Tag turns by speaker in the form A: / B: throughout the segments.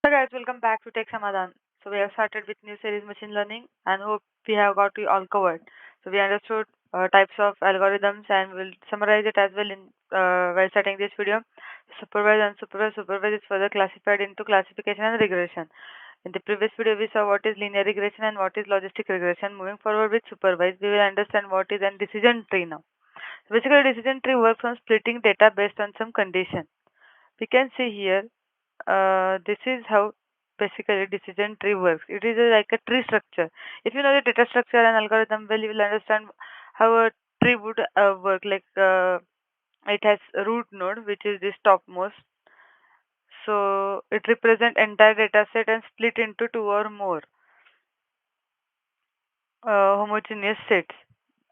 A: So guys, welcome back to Tech Samadan. So we have started with new series machine learning and hope we have got you all covered. So we understood types of algorithms and we'll summarize it as well in while starting this video. Supervised and supervised. Supervised is further classified into classification and regression. In the previous video, we saw what is linear regression and what is logistic regression. Moving forward with supervised, we will understand what is a decision tree now. So basically, decision tree works on splitting data based on some condition. We can see here this is how basically decision tree works. It is like a tree structure. If you know the data structure and algorithm well, you will understand how a tree would work. It has a root node, which is this topmost. So it represents entire data set and split into two or more homogeneous sets.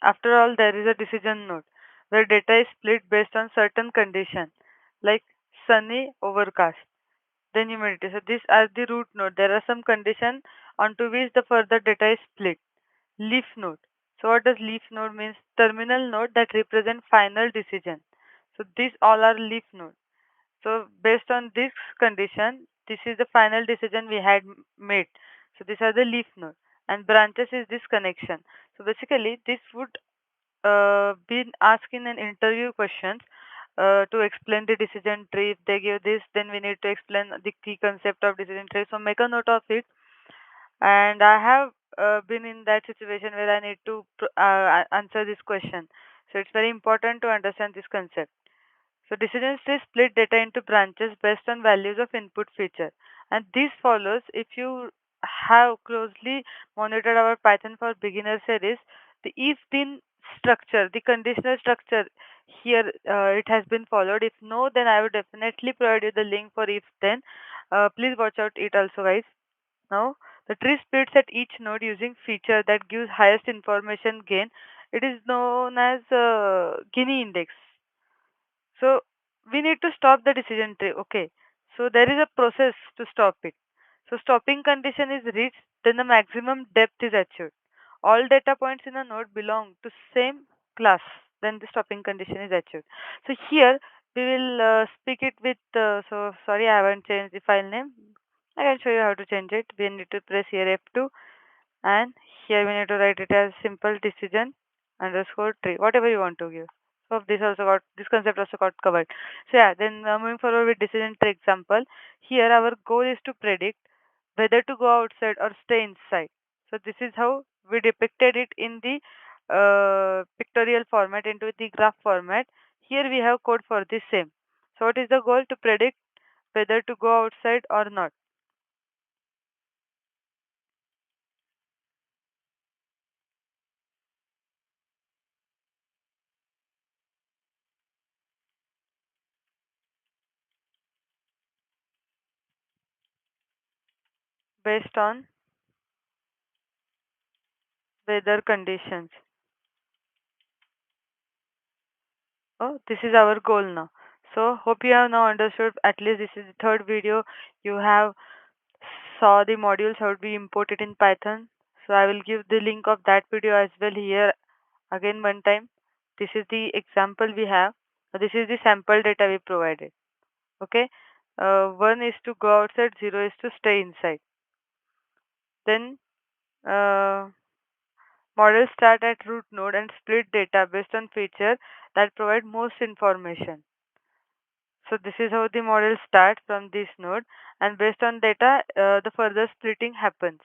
A: After all, there is a decision node where data is split based on certain condition, like sunny, overcast. Then humidity. So these are the root node. There are some condition onto which the further data is split. Leaf node. So what does leaf node means? Terminal node that represent final decision. So these all are leaf node. So based on this condition, this is the final decision we had made. So these are the leaf node. And branches is this connection. So basically this would been asked in an interview questions to explain the decision tree. If they give this, then we need to explain the key concept of decision tree. So make a note of it. And I have been in that situation where I need to answer this question. So it's very important to understand this concept. So decision trees split data into branches based on values of input feature. And this follows if you have closely monitored our Python for beginner series, the if then structure, the conditional structure here it has been followed. If no, then I would definitely provide you the link for if then. Please watch out it also guys. Now the tree splits at each node using feature that gives highest information gain. It is known as Gini index. So we need to stop the decision tree. Okay. So there is a process to stop it. So stopping condition is reached, then the maximum depth is achieved. All data points in a node belong to same class. Then the stopping condition is achieved. So here we will speak it with. So sorry, I haven't changed the file name. I can show you how to change it. We need to press here F2, and here we need to write it as simple decision underscore tree, whatever you want to give. So this concept also got covered. So yeah, then moving forward with decision tree example. Here our goal is to predict whether to go outside or stay inside. So this is how we depicted it in the pictorial format into the graph format. Here we have code for the same. So what is the goal? To predict whether to go outside or not. Based on weather conditions. Oh, this is our goal now. So hope you have now understood. At least this is the third video. You have saw the modules how to be imported in Python. So I will give the link of that video as well here again one time. This is the example we have. This is the sample data we provided. Okay. 1 is to go outside, 0 is to stay inside. Then uh, models start at root node and split data based on feature that provide most information. So this is how the model starts from this node, and based on data, the further splitting happens.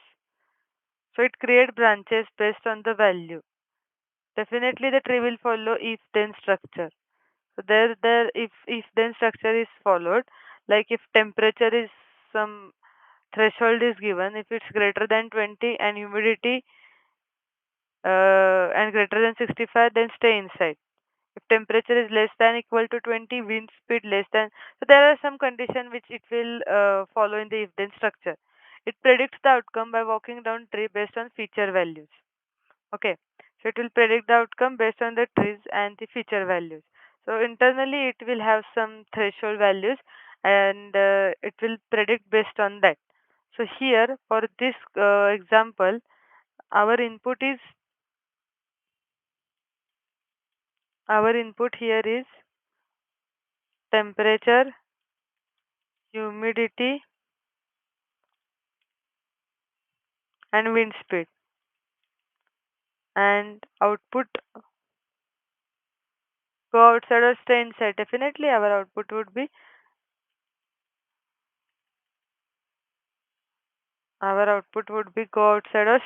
A: So it creates branches based on the value. Definitely the tree will follow if then structure. So there if then structure is followed, like if temperature is some threshold is given, if it's greater than 20 and humidity and greater than 65, then stay inside. If temperature is less than equal to 20, wind speed less than. So there are some conditions which it will follow in the if-then structure. It predicts the outcome by walking down tree based on feature values. Okay. So it will predict the outcome based on the trees and the feature values. So internally it will have some threshold values and it will predict based on that. So here for this example, our input is our input here is temperature, humidity, and wind speed. And output go outside or stay inside. Definitely our output would be go outside or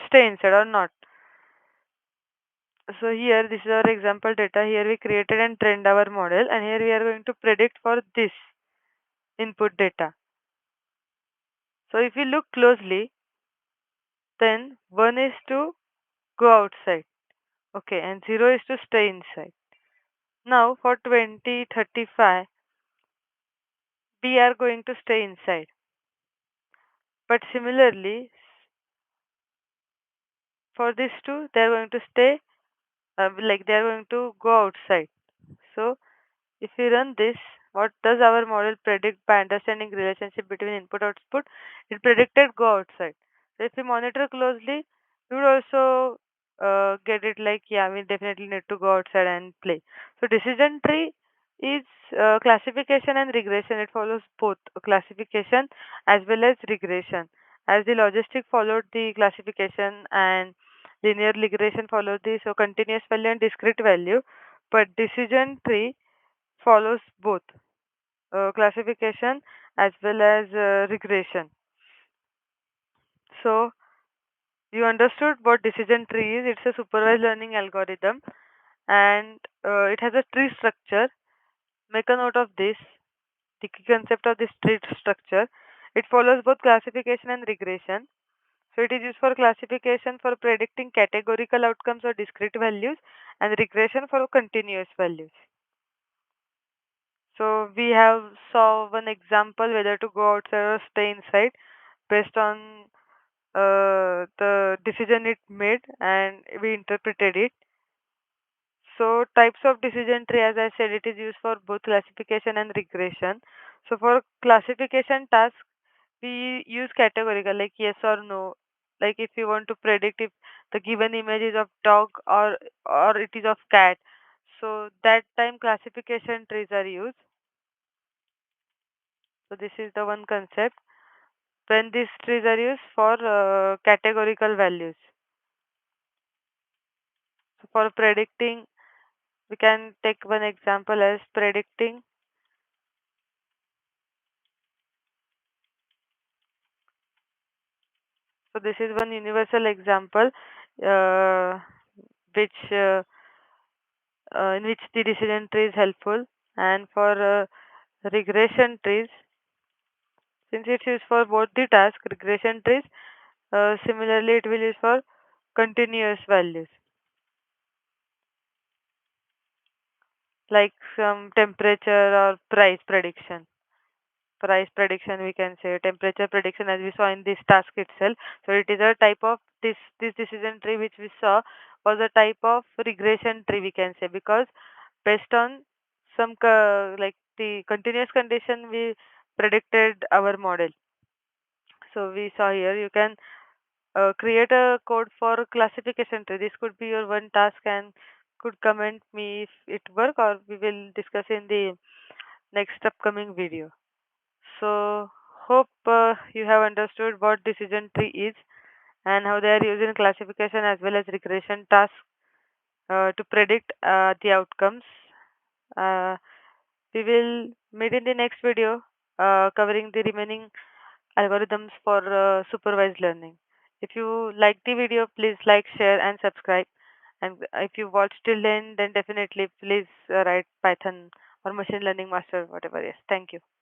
A: stay inside or not. So here this is our example data. Here we created and trained our model, and here we are going to predict for this input data. So if you look closely, then 1 is to go outside, okay, and 0 is to stay inside. Now for 2035, we are going to stay inside. But similarly, for this two, they are going to stay, like they are going to go outside. So if we run this, what does our model predict by understanding relationship between input output? It predicted go outside. So if we monitor closely, we would also get it like, yeah, we definitely need to go outside and play. So decision tree is classification and regression. It follows both classification as well as regression. As the logistic followed the classification and linear regression followed the so continuous value and discrete value, but decision tree follows both classification as well as regression. So you understood what decision tree is. It's a supervised learning algorithm, and it has a tree structure. Make a note of this. The key concept of this tree structure. It follows both classification and regression. So it is used for classification for predicting categorical outcomes or discrete values, and regression for continuous values. So we have saw one example whether to go outside or stay inside based on the decision it made, and we interpreted it. So types of decision tree, as I said, it is used for both classification and regression. So for classification task, we use categorical like yes or no. Like if you want to predict if the given image is of dog or it is of cat. So that time classification trees are used. So this is the one concept. When these trees are used for categorical values. So for predicting, we can take one example as predicting. So this is one universal example uh, which in which the decision tree is helpful, and for regression trees, since it's used for both the task regression trees, similarly it will use for continuous values like some temperature or price prediction, we can say temperature prediction, as we saw in this task itself. So it is a type of this decision tree which we saw was a type of regression tree, we can say, because based on some like the continuous condition we predicted our model. So we saw here you can create a code for classification tree. This could be your one task, and could comment me if it work, or we will discuss in the next upcoming video. So hope you have understood what decision tree is and how they are used in classification as well as regression tasks to predict the outcomes. Uh, we will meet in the next video covering the remaining algorithms for supervised learning. If you like the video, please like, share, and subscribe. And if you watched till then definitely please write Python or machine learning master, whatever. Yes, thank you.